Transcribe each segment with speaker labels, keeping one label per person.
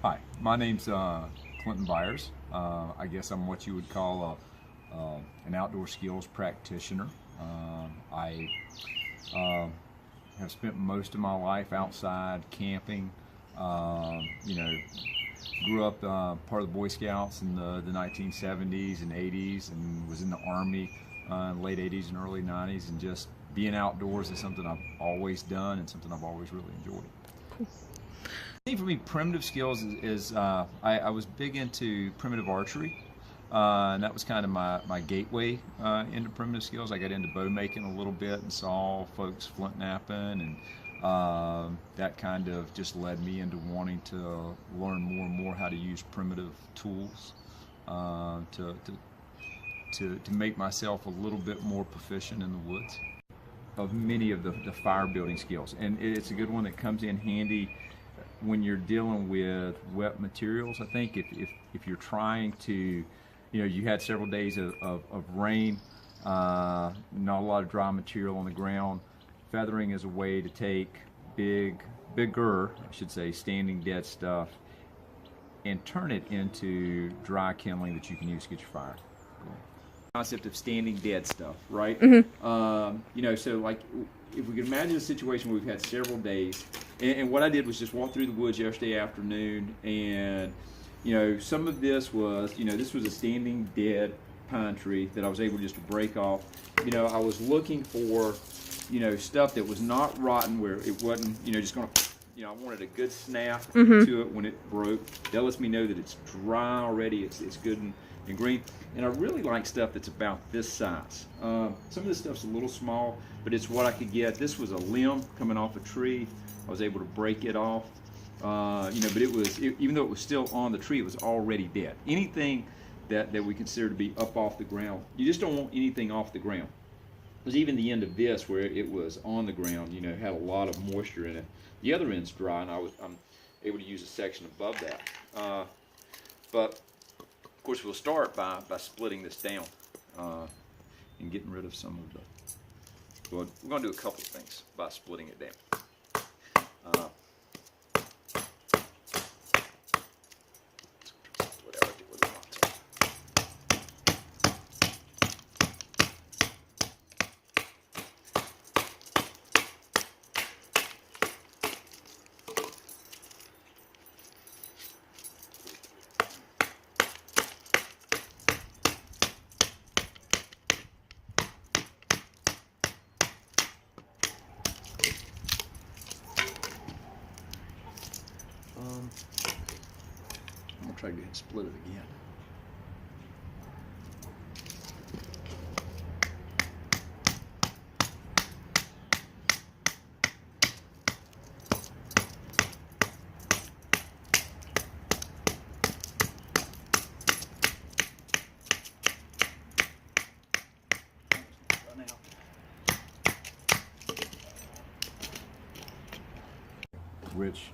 Speaker 1: Hi, my name's Clint Byers. I guess I'm what you would call an outdoor skills practitioner. I have spent most of my life outside camping. Grew up part of the Boy Scouts in the 1970s and 80s, and was in the Army in late 80s and early 90s. And just being outdoors is something I've always done and something I've always really enjoyed. I think for me, primitive skills is I was big into primitive archery, and that was kind of my gateway into primitive skills. I got into bow making a little bit and saw folks flint napping, and that kind of just led me into wanting to learn more and more how to use primitive tools to make myself a little bit more proficient in the woods. Of many of the fire building skills, and it's a good one that comes in handy when you're dealing with wet materials. I think if you're trying to, you had several days of rain, not a lot of dry material on the ground, feathering is a way to take bigger, I should say, standing dead stuff and turn it into dry kindling that you can use to get your fire going. Concept of standing dead stuff, right? Mm-hmm. So like if we can imagine a situation where we've had several days, and what I did was just walk through the woods yesterday afternoon, and some of this was, this was a standing dead pine tree that I was able just to break off. I was looking for, stuff that was not rotten, where it wasn't, just gonna, I wanted a good snap to it when it broke. That lets me know that it's dry already, it's good and green. And I really like stuff that's about this size. Some of this stuff's a little small, but it's what I could get. This was a limb coming off a tree. I was able to break it off. But even though it was still on the tree, it was already dead. Anything that we consider to be up off the ground, you just don't want anything off the ground. Because even the end of this, where it was on the ground, had a lot of moisture in it. The other end's dry, and I'm able to use a section above that. But of course, we'll start by splitting this down and getting rid of some of the. Well, we're going to do a couple of things by splitting it down. I'm going to try to split it again. Which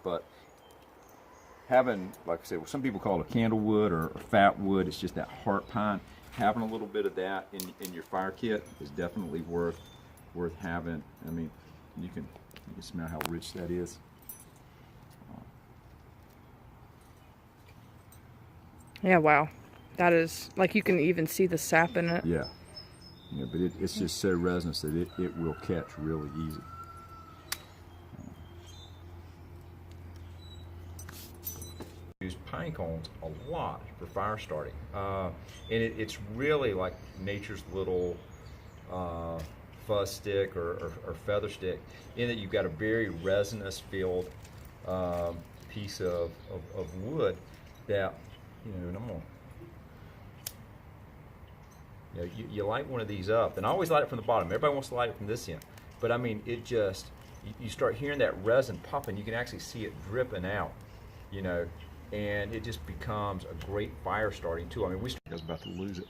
Speaker 1: but having, like I said, what some people call a candlewood or fat wood, it's just that heart pine. Having a little bit of that in your fire kit is definitely worth having. I mean, you can smell how rich that is.
Speaker 2: Yeah, wow. That is, like, you can even see the sap in it.
Speaker 1: Yeah. But it's just so resinous that it will catch really easy. Use pine cones a lot for fire starting. And it's really like nature's little fuzz stick or feather stick, in that you've got a very resinous filled piece of wood that, and I'm gonna, you light one of these up, and I always light it from the bottom. Everybody wants to light it from this end, but I mean, it just, you start hearing that resin popping. You can actually see it dripping out, and it just becomes a great fire starting tool. I mean, I was about to lose it.